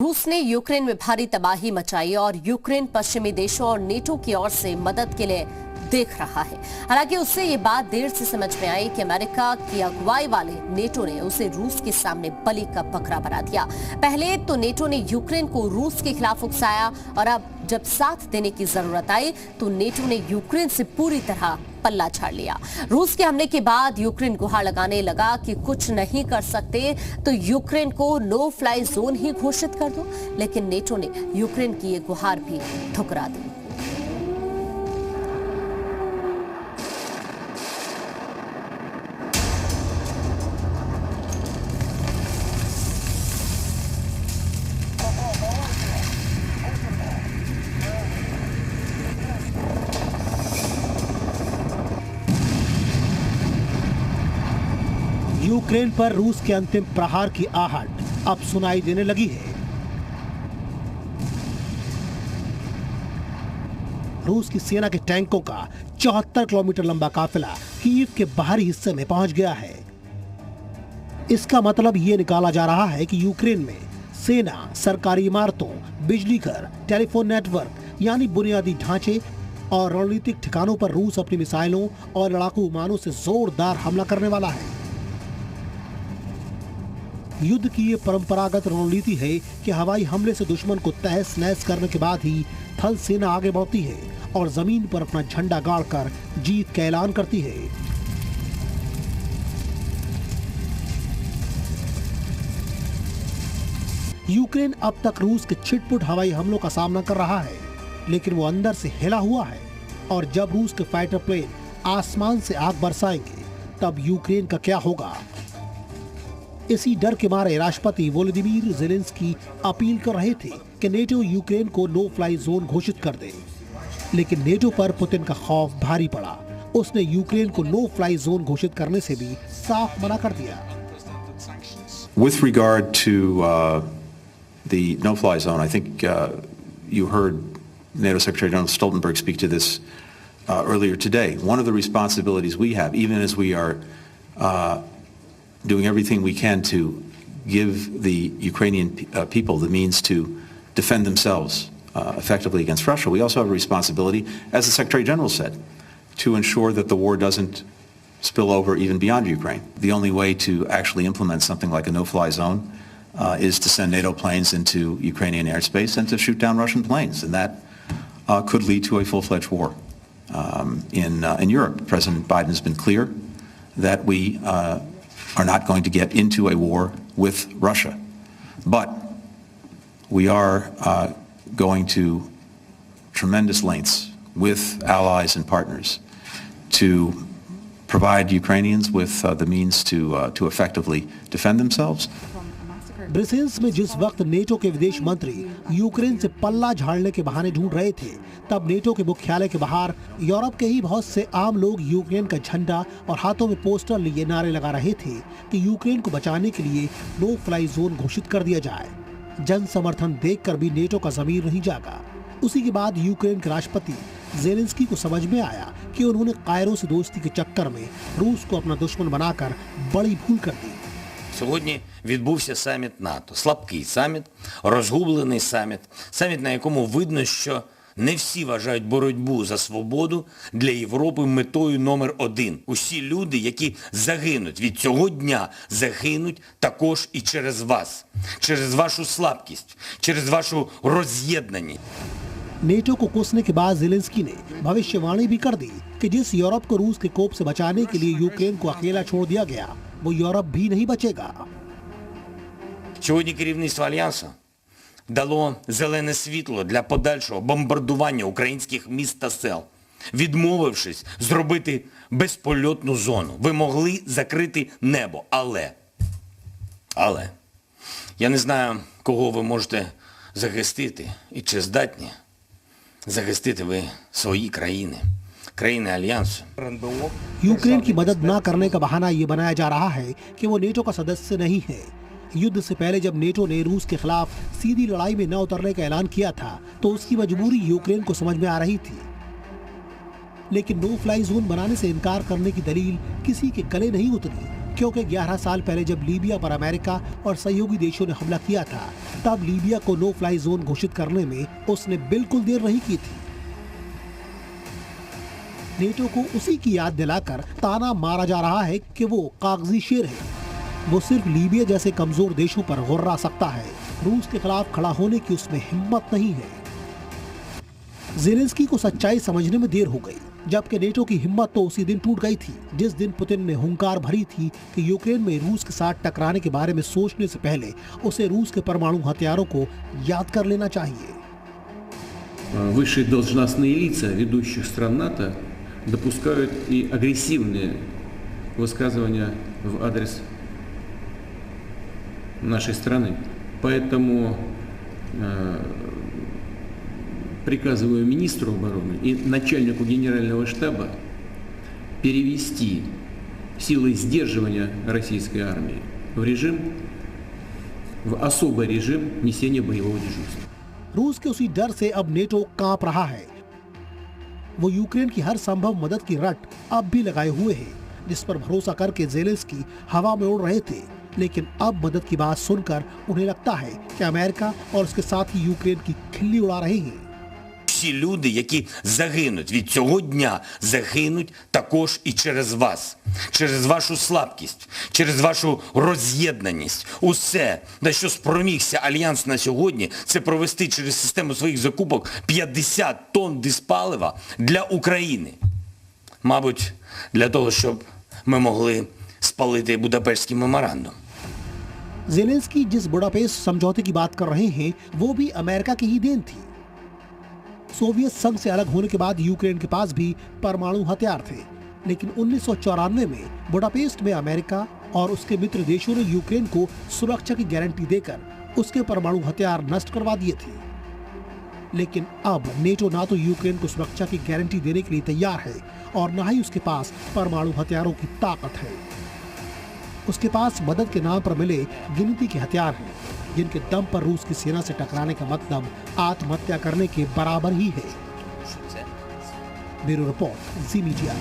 रूस ने यूक्रेन में भारी तबाही मचाई और यूक्रेन पश्चिमी देशों और नेटो की ओर से मदद के लिए देख रहा है। हालांकि उससे ये बात देर से समझ में आई कि अमेरिका की अगुवाई वाले नेटो ने उसे रूस के सामने बलि का बकरा बना दिया। पहले तो नेटो ने यूक्रेन को रूस के खिलाफ उकसाया और अब जब साथ देने की जरूरत आई तो नेटो ने यूक्रेन से पूरी तरह पल्ला झाड़ लिया। रूस के हमले के बाद यूक्रेन गुहार लगाने लगा कि कुछ नहीं कर सकते तो यूक्रेन को नो फ्लाई जोन ही घोषित कर दो, लेकिन नेटो ने यूक्रेन की ये गुहार भी ठुकरा दी। यूक्रेन पर रूस के अंतिम प्रहार की आहट अब सुनाई देने लगी है। रूस की सेना के टैंकों का 74 किलोमीटर लंबा काफिला कीव के बाहरी हिस्से में पहुंच गया है। इसका मतलब ये निकाला जा रहा है कि यूक्रेन में सेना, सरकारी इमारतों, बिजली घर, टेलीफोन नेटवर्क यानी बुनियादी ढांचे और रणनीतिक ठिकानों पर रूस अपनी मिसाइलों और लड़ाकू विमानों से जोरदार हमला करने वाला है। युद्ध की ये परंपरागत रणनीति है कि हवाई हमले से दुश्मन को तहस नहस करने के बाद ही थल सेना आगे बढ़ती है और जमीन पर अपना झंडा गाड़कर जीत का ऐलान करती है। यूक्रेन अब तक रूस के छिटपुट हवाई हमलों का सामना कर रहा है, लेकिन वो अंदर से हिला हुआ है और जब रूस के फाइटर प्लेन आसमान से आग बरसाएंगे तब यूक्रेन का क्या होगा। इसी डर के मारे राष्ट्रपति वोलोदिमीर ज़ेलेंस्की अपील कर रहे थे कि नेटो यूक्रेन को नो फ्लाई जोन घोषित कर दे, लेकिन नेटो पर पुतिन का खौफ भारी पड़ा। उसने यूक्रेन को नो फ्लाई जोन घोषित करने से भी साफ मना कर दिया। With regard to the no-fly zone, I think you heard NATO Secretary General Stoltenberg speak to this earlier today. One of the responsibilities we have, even as we are doing everything we can to give the Ukrainian people the means to defend themselves effectively against Russia, we also have a responsibility, as the Secretary General said, to ensure that the war doesn't spill over even beyond Ukraine. The only way to actually implement something like a no-fly zone is to send NATO planes into Ukrainian airspace and to shoot down Russian planes, and that could lead to a full-fledged war in Europe. President Biden has been clear that we are not going to get into a war with Russia, but we are going to tremendous lengths with allies and partners to provide Ukrainians with the means to effectively defend themselves. Brussels में जिस वक्त NATO के विदेश मंत्री Ukraine से पल्ला झाड़ने के बहाने ढूंढ रहे थे, तब नेटो के मुख्यालय के बाहर यूरोप के ही बहुत से आम लोग यूक्रेन का झंडा और हाथों में पोस्टर लिए नारे लगा रहे थे कि यूक्रेन को बचाने के लिए नो फ्लाई जोन घोषित कर दिया जाए। जन समर्थन देखकर भी नेटो का ज़मीर नहीं जागा। उसी के बाद यूक्रेन के राष्ट्रपति ज़ेलेंस्की को समझ में आया कि उन्होंने कायरो से दोस्ती के चक्कर में रूस को अपना दुश्मन बनाकर बड़ी भूल कर दी। Сьогодні відбувся саміт НАТО. Слабкий саміт, розгублений саміт. Саміт, на якому видно, що не всі вважають боротьбу за свободу для Європи метою номер один. Усі люди, які загинуть від цього дня, загинуть також і через вас. Через вашу слабкість, через вашу роз'єднаність. नेटो को कोसने के बाद ज़ेलेंस्की ने भविष्यवाणी भी कर दी कि जिस यूरोप को रूस के कोप से बचाने के लिए यूक्रेन को अकेला छोड़ दिया गया, वो यूरोप भी नहीं बचेगा। Сьогодні керівництво Альянсу дало зелене світло для подальшого бомбардування українських міст та сел, відмовившись зробити безпольотну зону. Ви могли закрити небо, але я не знаю, кого ви можете захистити і чи здатні захистити ви свої країни, країни Альянсу. यूक्रेन की मदद न करने का बहाना ये बनाया जा रहा है कि वो नेटो का सदस्य नहीं है। युद्ध से पहले जब नेटो ने रूस के खिलाफ सीधी लड़ाई में न उतरने का ऐलान किया था तो उसकी मजबूरी यूक्रेन को समझ में आ रही थी, लेकिन नो फ्लाई जोन बनाने से इनकार करने की दलील किसी के गले नहीं उतरी क्योंकि 11 साल पहले जब लीबिया पर अमेरिका और सहयोगी देशों ने हमला किया था, तब लीबिया को नो फ्लाई जोन घोषित करने में उसने बिल्कुल देर नहीं की थी। नेटो को उसी की याद दिलाकर ताना मारा जा रहा है कि वो कागजी शेर है। वो सिर्फ लीबिया जैसे कमजोर देशों पर गुर्रा सकता है, रूस के खिलाफ खड़ा होने की उसमें हिम्मत नहीं है। ज़ेलेंस्की को सच्चाई समझने में देर हो गई, जबकि नेटो की हिम्मत तो उसी दिन टूट गई थी जिस दिन पुतिन ने हुंकार भरी थी कि यूक्रेन में रूस के साथ टकराने के बारे में सोचने से पहले उसे रूस के परमाणु हथियारों को याद कर लेना चाहिए। Высшие должностные лица ведущих стран НАТО допускают и агрессивные высказывания в адрес нашей страны. Поэтому приказываю министру обороны и начальнику генерального штаба перевести силы сдерживания российской армии в особый режим несения боевого дежурства. रूस के उसी डर से अब नेटो कांप रहा है। वो यूक्रेन की हर संभव मदद की रट अब भी लगाए हुए है, जिस पर भरोसा करके ज़ेलेंस्की हवा में उड़ रहे थे। लेकिन अब मदद की बात सुनकर उन्हें लगता है कि अमेरिका और उसके साथी यूक्रेन की खिल्ली उड़ा रहे हैं। Всі люди, які загинуть від цього дня, загинуть також і через вас. Через вашу слабкість, через вашу роз'єднаність. Усе, на що спромігся Альянс на сьогодні, це провести через систему своїх закупок 50 тонн диспалива для України. Мабуть, для того, щоб ми могли спалити Будапештський меморандум. ज़ेलेंस्की जिस बुडापेस्ट समझौते की बात कर रहे हैं, वो भी अमेरिका की ही देन थी। सोवियत संघ से अलग होने के बाद यूक्रेन के पास भी परमाणु हथियार थे, लेकिन 1994 में बुडापेस्ट में अमेरिका और उसके मित्र देशों ने यूक्रेन को सुरक्षा की गारंटी देकर उसके परमाणु हथियार नष्ट करवा दिए थे। लेकिन अब नेटो ना तो यूक्रेन को सुरक्षा की गारंटी देने के लिए तैयार है और न ही उसके पास परमाणु हथियारों की ताकत है। उसके पास मदद के नाम पर मिले गिनती के हथियार हैं, जिनके दम पर रूस की सेना से टकराने का मतलब आत्महत्या करने के बराबर ही है। ब्यूरो रिपोर्ट, जी मीडिया।